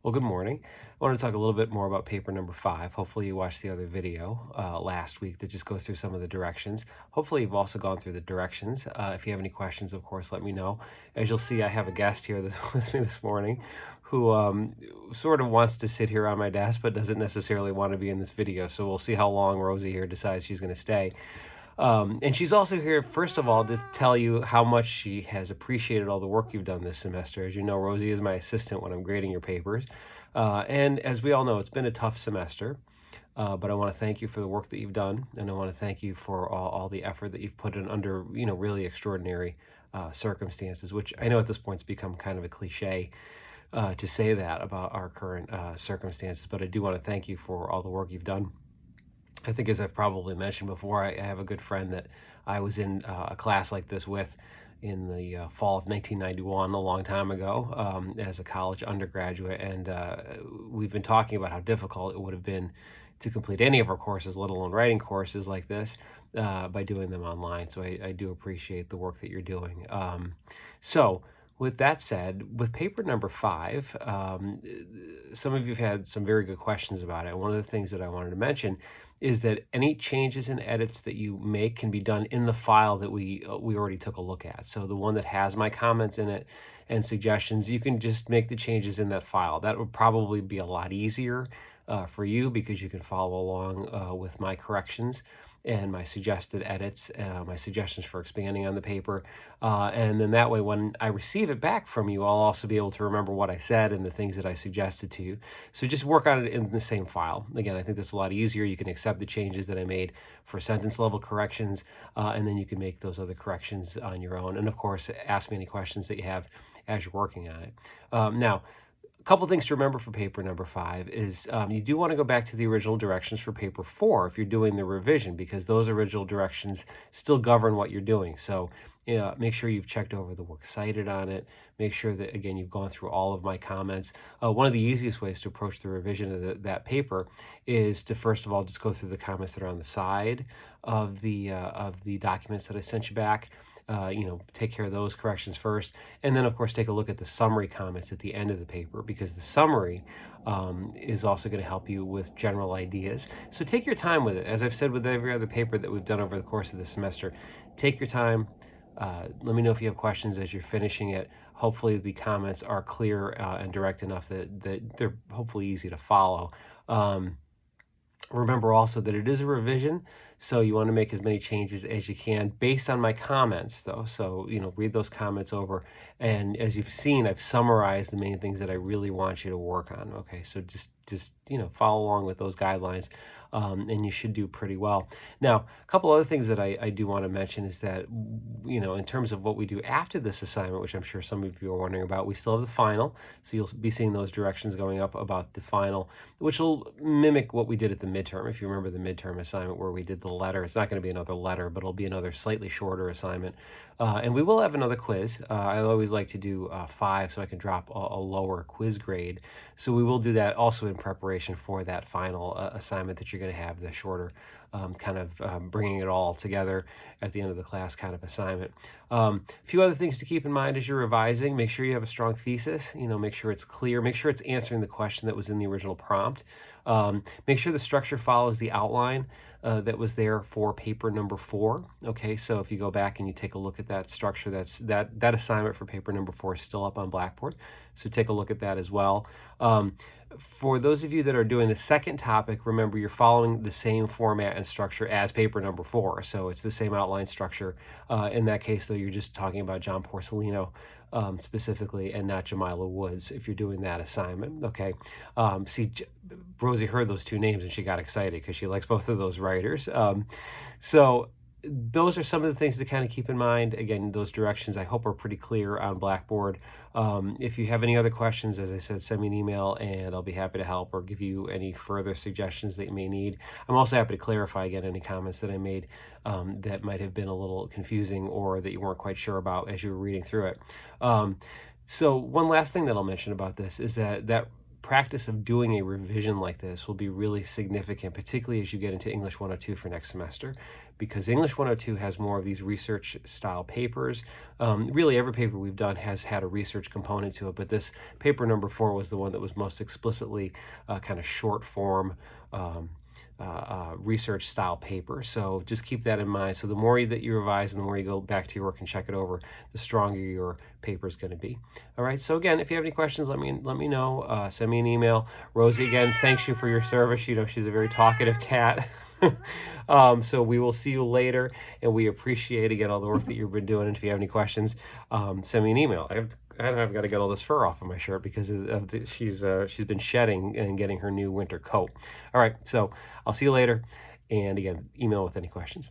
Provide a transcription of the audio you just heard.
Well, good morning. I want to talk a little bit more about paper number 5. Hopefully, you watched the other video last week that just goes through some of the directions. Hopefully, you've also gone through the directions. If you have any questions, of course, let me know. As you'll see, I have a guest here with me this morning who sort of wants to sit here on my desk but doesn't necessarily want to be in this video. So we'll see how long Rosie here decides she's going to stay. And she's also here, first of all, to tell you how much she has appreciated all the work you've done this semester. As you know, Rosie is my assistant when I'm grading your papers. And as we all know, it's been a tough semester. But I want to thank you for the work that you've done, and I want to thank you for all the effort that you've put in under, really extraordinary circumstances, which I know at this point it's become kind of a cliche to say that about our current circumstances. But I do want to thank you for all the work you've done. I think, as I've probably mentioned before, I have a good friend that I was in a class like this with in the fall of 1991, a long time ago, as a college undergraduate. And we've been talking about how difficult it would have been to complete any of our courses, let alone writing courses like this, by doing them online. So I do appreciate the work that you're doing. So, with that said, with paper number 5, some of you have had some very good questions about it. One of the things that I wanted to mention is that any changes and edits that you make can be done in the file that we already took a look at. So the one that has my comments in it and suggestions, you can just make the changes in that file. That would probably be a lot easier for you because you can follow along with my corrections and my suggested edits, my suggestions for expanding on the paper. And then that way, when I receive it back from you, I'll also be able to remember what I said and the things that I suggested to you. So just work on it in the same file. Again, I think that's a lot easier. You can accept the changes that I made for sentence level corrections, and then you can make those other corrections on your own. And of course, ask me any questions that you have as you're working on it. Now, a couple things to remember for paper number 5 is you do want to go back to the original directions for paper 4 if you're doing the revision, because those original directions still govern what you're doing. So make sure you've checked over the works cited on it. Make sure that, again, you've gone through all of my comments. One of the easiest ways to approach the revision of that paper is to, first of all, just go through the comments that are on the side of the documents that I sent you back. Take care of those corrections first. And then, of course, take a look at the summary comments at the end of the paper, because the summary is also going to help you with general ideas. So take your time with it. As I've said with every other paper that we've done over the course of the semester, take your time. Let me know if you have questions as you're finishing it. Hopefully the comments are clear and direct enough that they're hopefully easy to follow. Remember also that it is a revision, so you want to make as many changes as you can based on my comments, though. So, read those comments over. And as you've seen, I've summarized the main things that I really want you to work on. Okay, so just follow along with those guidelines, and you should do pretty well. Now, a couple other things that I do want to mention is that, in terms of what we do after this assignment, which I'm sure some of you are wondering about, we still have the final. So you'll be seeing those directions going up about the final, which will mimic what we did at the midterm. If you remember the midterm assignment where we did the letter, it's not going to be another letter, but it'll be another slightly shorter assignment. And we will have another quiz. I always like to do 5 so I can drop a lower quiz grade. So we will do that also in preparation for that final assignment that you're going to have, the shorter kind of bringing it all together at the end of the class kind of assignment. A few other things to keep in mind as you're revising: make sure you have a strong thesis. Make sure it's clear. Make sure it's answering the question that was in the original prompt. Make sure the structure follows the outline that was there for paper number 4. Okay, so if you go back and you take a look at that structure, that assignment for paper number 4 is still up on Blackboard. So take a look at that as well. For those of you that are doing the second topic, remember you're following the same format and structure as paper number 4. So it's the same outline structure. In that case, though, you're just talking about John Porcellino specifically, and not Jamila Woods if you're doing that assignment. Okay. Rosie heard those two names and she got excited because she likes both of those writers. So those are some of the things to kind of keep in mind. Again, those directions I hope are pretty clear on Blackboard. If you have any other questions, as I said, send me an email and I'll be happy to help or give you any further suggestions that you may need. I'm also happy to clarify again any comments that I made that might have been a little confusing or that you weren't quite sure about as you were reading through it. So one last thing that I'll mention about this is that practice of doing a revision like this will be really significant, particularly as you get into English 102 for next semester, because English 102 has more of these research style papers. Really, every paper we've done has had a research component to it, but this paper number 4 was the one that was most explicitly kind of short form research style paper. So just keep that in mind. So the more that you revise and the more you go back to your work and check it over, the stronger your paper is going to be. All right. So again, if you have any questions, let me know. Send me an email. Rosie, again, thanks you for your service. You know, she's a very talkative cat. So we will see you later, and we appreciate again all the work that you've been doing. And if you have any questions, send me an email. I've got to get all this fur off of my shirt because she's been shedding and getting her new winter coat. All right, so I'll see you later, and again, email with any questions.